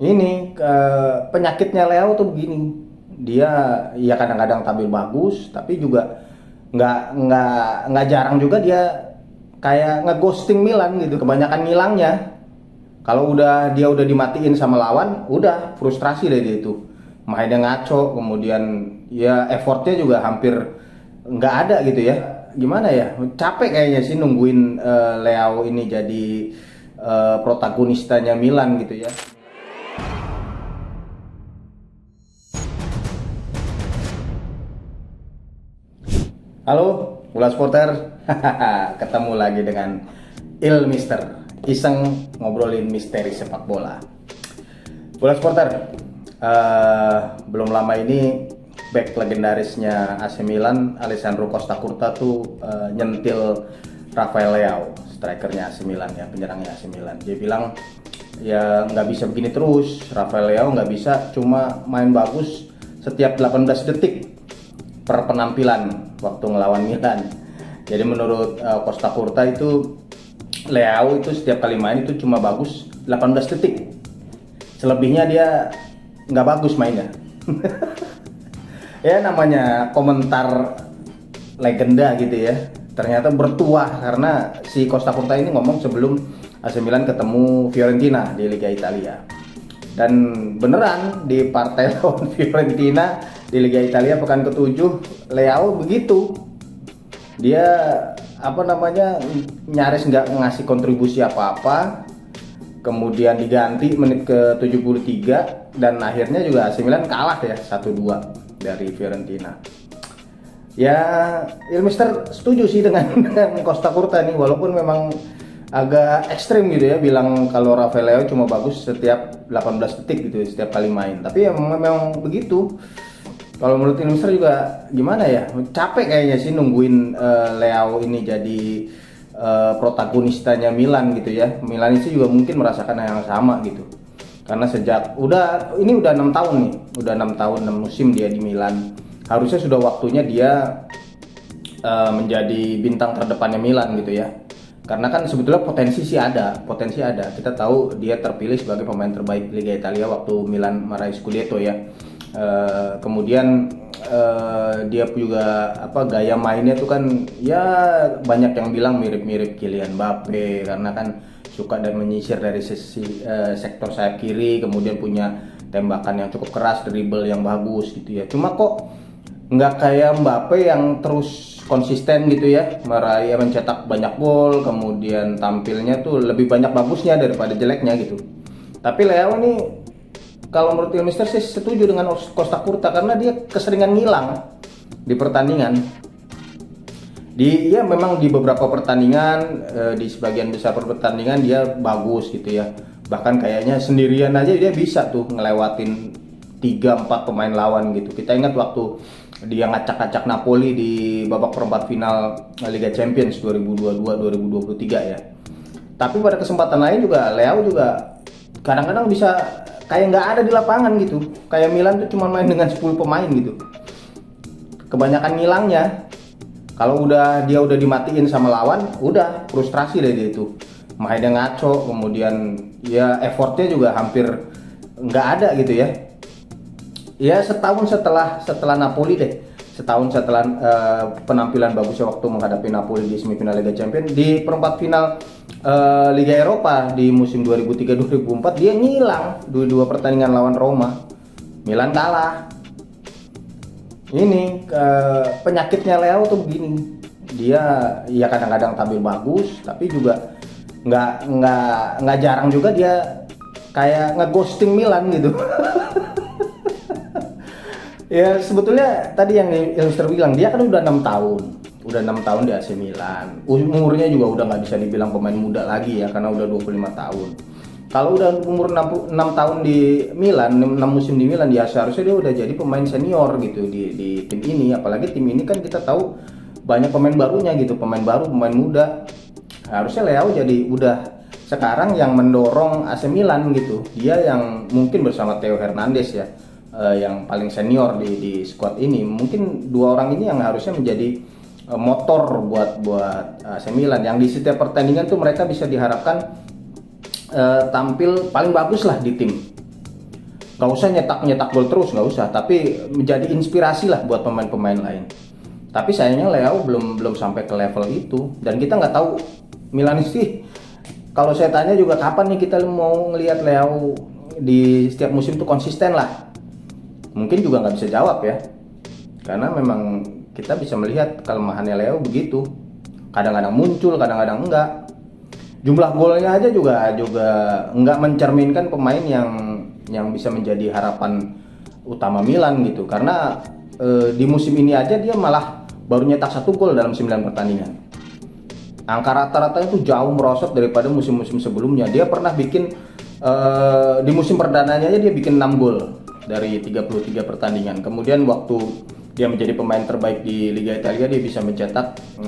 Ini penyakitnya Leo tuh begini, dia ya kadang-kadang tampil bagus, tapi juga nggak jarang juga dia kayak ngeghosting Milan gitu, kebanyakan ngilangnya. Kalau dia udah dimatiin sama lawan, udah frustrasi deh dia itu, mainnya ngaco, kemudian ya effortnya juga hampir nggak ada gitu ya. Gimana ya, capek kayaknya sih nungguin Leo ini jadi protagonistanya Milan gitu ya. Halo, Bola Supporter. Ketemu lagi dengan Mister. Iseng ngobrolin misteri sepak bola. Bola Supporter. Belum lama ini back legendarisnya AC Milan, Alessandro Costa Curta tuh nyentil Rafael Leao, strikernya AC Milan ya, penyerangnya AC Milan. Dia bilang ya nggak bisa begini terus, Rafael Leao nggak bisa cuma main bagus setiap 18 detik per penampilan waktu ngelawan Milan. Jadi menurut Costa Curta itu Leao itu setiap kali main itu cuma bagus 18 detik. Selebihnya dia nggak bagus mainnya. Ya namanya komentar legenda gitu ya. Ternyata bertuah karena si Costa Curta ini ngomong sebelum AC Milan ketemu Fiorentina di Liga Italia. Dan beneran di partai lawan Fiorentina di Liga Italia pekan ke-7 Leao begitu. Dia nyaris nggak ngasih kontribusi apa-apa. Kemudian diganti menit ke-73 dan akhirnya juga AC Milan kalah ya 1-2 dari Fiorentina. Ya, Mister setuju sih dengan Costa Curta nih, walaupun memang agak ekstrim gitu ya bilang kalau Rafael Leao cuma bagus setiap 18 detik gitu setiap kali main. Tapi ya memang begitu. Kalau menurut Mister juga gimana ya? Capek kayaknya sih nungguin Leao ini jadi protagonistanya Milan gitu ya. Milan itu juga mungkin merasakan yang sama gitu. Karena sejak udah 6 tahun nih, udah 6 tahun 6 musim dia di Milan. Harusnya sudah waktunya dia menjadi bintang terdepannya Milan gitu ya. Karena kan sebetulnya potensi ada. Kita tahu dia terpilih sebagai pemain terbaik Liga Italia waktu Milan meraih Scudetto ya. Kemudian dia juga gaya mainnya tuh kan ya banyak yang bilang mirip-mirip Kylian Mbappe karena kan suka dan menyisir dari sisi sektor sayap kiri, kemudian punya tembakan yang cukup keras, dribble yang bagus gitu ya. Cuma kok nggak kayak Mbappe yang terus konsisten gitu ya, mencetak banyak gol, kemudian tampilnya tuh lebih banyak bagusnya daripada jeleknya gitu. Tapi Leo nih kalau menurut Mister sih setuju dengan Costa Curta karena dia keseringan ngilang di pertandingan. Memang di beberapa pertandingan, di sebagian besar pertandingan dia bagus gitu ya. Bahkan kayaknya sendirian aja dia bisa tuh ngelewatin 3-4 pemain lawan gitu. Kita ingat waktu dia ngacak-ngacak Napoli di babak perempat final Liga Champions 2022-2023 ya. Tapi pada kesempatan lain juga Leao juga kadang-kadang bisa kayak nggak ada di lapangan gitu. Kayak Milan tuh cuma main dengan 10 pemain gitu. Kebanyakan ngilangnya. Kalau dia udah dimatiin sama lawan, udah frustrasi deh dia itu. Mainnya ngaco, kemudian ya effortnya juga hampir nggak ada gitu ya. Ya setahun setelah Napoli deh, setahun setelah penampilan bagusnya waktu menghadapi Napoli di semifinal Liga Champions, di perempat final Liga Eropa di musim 2003-2004 dia ngilang dua pertandingan lawan Roma. Milan kalah. Ini penyakitnya Leo tuh begini, dia ya kadang-kadang tampil bagus, tapi juga nggak jarang juga dia kayak ngeghosting Milan gitu. Ya sebetulnya tadi yang Mister bilang dia kan udah 6 tahun di AC Milan. Umurnya juga udah nggak bisa dibilang pemain muda lagi ya karena udah 25 tahun. Kalau udah umur 6 tahun di Milan, 6 musim di Milan ya seharusnya dia udah jadi pemain senior gitu di tim ini. Apalagi tim ini kan kita tahu banyak pemain barunya gitu, pemain baru, pemain muda. Harusnya Leao jadi udah sekarang yang mendorong AC Milan gitu. Dia yang mungkin bersama Theo Hernandez ya. Yang paling senior di squad ini, mungkin dua orang ini yang harusnya menjadi motor buat AC Milan yang di setiap pertandingan tuh mereka bisa diharapkan tampil paling bagus lah di tim. Nggak usah nyetak gol terus, nggak usah, tapi menjadi inspirasi lah buat pemain-pemain lain. Tapi sayangnya Leao belum sampai ke level itu, dan kita nggak tahu Milanisti. Kalau saya tanya juga kapan nih kita mau ngelihat Leao di setiap musim tuh konsisten lah. Mungkin juga nggak bisa jawab ya, karena memang kita bisa melihat kelemahannya Leo begitu. Kadang-kadang muncul, kadang-kadang enggak. Jumlah golnya aja juga enggak mencerminkan pemain yang bisa menjadi harapan utama Milan gitu. Karena di musim ini aja dia malah baru nyetak 1 gol dalam 9 pertandingan. Angka rata-rata itu jauh merosot daripada musim-musim sebelumnya. Dia pernah bikin di musim perdananya aja dia bikin 6 gol dari 33 pertandingan. Kemudian waktu dia menjadi pemain terbaik di Liga Italia, dia bisa mencetak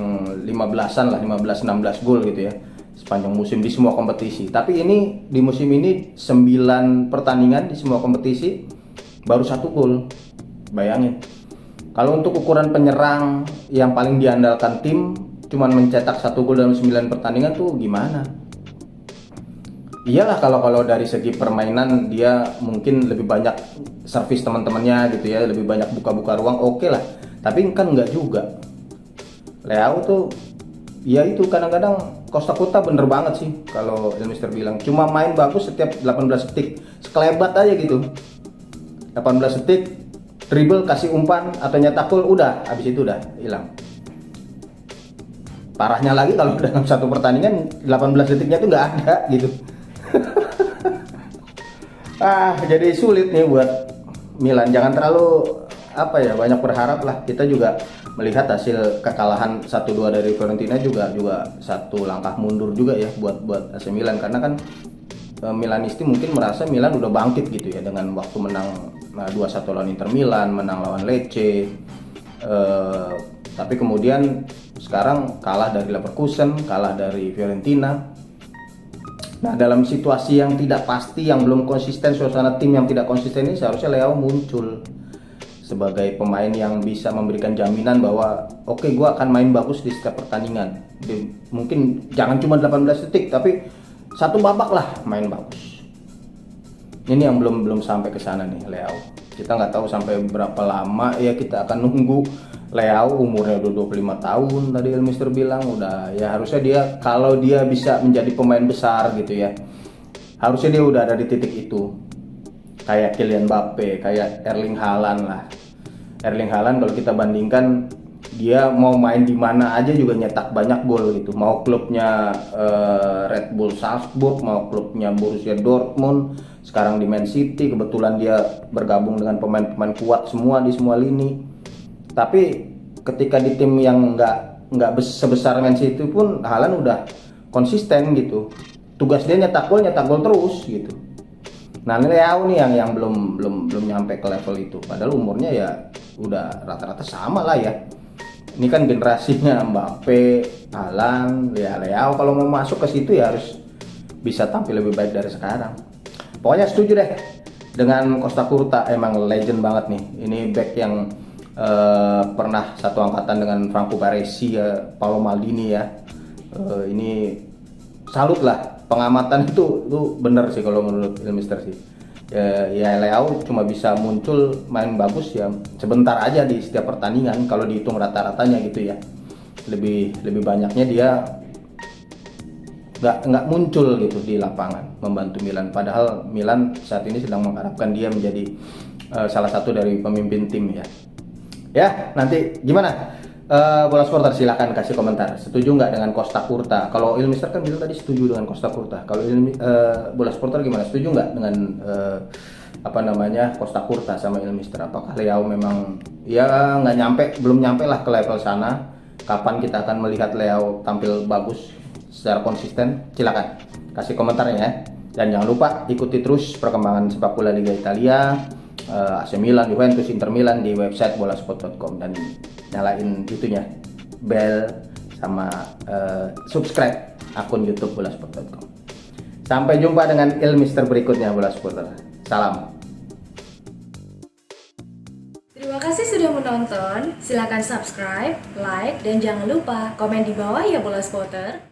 15-an lah, 15-16 gol gitu ya sepanjang musim di semua kompetisi. Tapi ini di musim ini 9 pertandingan di semua kompetisi baru 1 gol. Bayangin. Kalau untuk ukuran penyerang yang paling diandalkan tim cuman mencetak 1 gol dalam 9 pertandingan tuh gimana? Iyalah kalau dari segi permainan dia mungkin lebih banyak servis teman-temannya gitu ya, lebih banyak buka-buka ruang, oke lah. Tapi kan enggak juga. Leao tuh ya itu kadang-kadang Costa Curta bener banget sih kalau Mister bilang. Cuma main bagus setiap 18 detik. Sekelebat aja gitu. 18 detik dribble, kasih umpan atau nyetak gol, udah habis itu udah hilang. Parahnya lagi kalau dalam satu pertandingan 18 detiknya tuh nggak ada gitu. Jadi sulit nih buat Milan. Jangan terlalu banyak berharap lah. Kita juga melihat hasil kekalahan 1-2 dari Fiorentina juga satu langkah mundur juga ya buat AC Milan, karena kan Milanisti mungkin merasa Milan udah bangkit gitu ya dengan waktu menang 2-1 lawan Inter Milan, menang lawan Lecce, tapi kemudian sekarang kalah dari Leverkusen, kalah dari Fiorentina. Nah, dalam situasi yang tidak pasti, yang belum konsisten, suasana tim yang tidak konsisten ini, seharusnya Leao muncul sebagai pemain yang bisa memberikan jaminan bahwa oke, gue akan main bagus di setiap pertandingan. Mungkin jangan cuma 18 detik, tapi satu babak lah main bagus. Ini yang belum sampai ke sana nih Leao. Kita nggak tahu sampai berapa lama ya kita akan nunggu Leao. Umurnya udah 25 tahun tadi Mister bilang, udah ya harusnya dia, kalau dia bisa menjadi pemain besar gitu ya, harusnya dia udah ada di titik itu. Kayak Kylian Mbappe, kayak Erling Haaland lah. Erling Haaland kalau kita bandingkan, dia mau main di mana aja juga nyetak banyak gol gitu. Mau klubnya Red Bull Salzburg, mau klubnya Borussia Dortmund, sekarang di Man City, kebetulan dia bergabung dengan pemain-pemain kuat semua di semua lini. Tapi ketika di tim yang nggak sebesar Man City pun Haaland udah konsisten gitu. Tugas dia nyetak gol terus gitu. Nah, Leao nih yang belum nyampe ke level itu. Padahal umurnya ya udah rata-rata sama lah ya. Ini kan generasinya Mbappe, Haaland, ya Leao kalau mau masuk ke situ ya harus bisa tampil lebih baik dari sekarang. Pokoknya setuju deh dengan Costa Curta, emang legend banget nih. Ini back yang pernah satu angkatan dengan Franco Baresi ya, Paolo Maldini ya. Ini salut lah, pengamatan itu bener sih kalau menurut Mister sih. Ya Leao cuma bisa muncul main bagus ya sebentar aja di setiap pertandingan kalau dihitung rata-ratanya gitu ya. Lebih banyaknya dia nggak muncul gitu di lapangan membantu Milan, padahal Milan saat ini sedang mengharapkan dia menjadi salah satu dari pemimpin tim ya. Nanti gimana Bola Supporter, silahkan kasih komentar, setuju nggak dengan Costa Curta? Kalau Mister kan bilang tadi setuju dengan Costa Curta. Kalau Bola Supporter gimana, setuju nggak dengan Costa Curta sama Mister? Apakah Leao memang ya belum nyampe lah ke level sana? Kapan kita akan melihat Leao tampil bagus secara konsisten? Silakan kasih komentarnya ya. Dan jangan lupa ikuti terus perkembangan sepak bola Liga Italia, AC Milan, Juventus, Inter Milan di website bolasport.com, dan nyalain itunya bell sama subscribe akun YouTube bolasport.com. Sampai jumpa dengan Mister berikutnya Bola Supporter. Salam. Terima kasih sudah menonton. Silakan subscribe, like, dan jangan lupa komen di bawah ya Bola Supporter.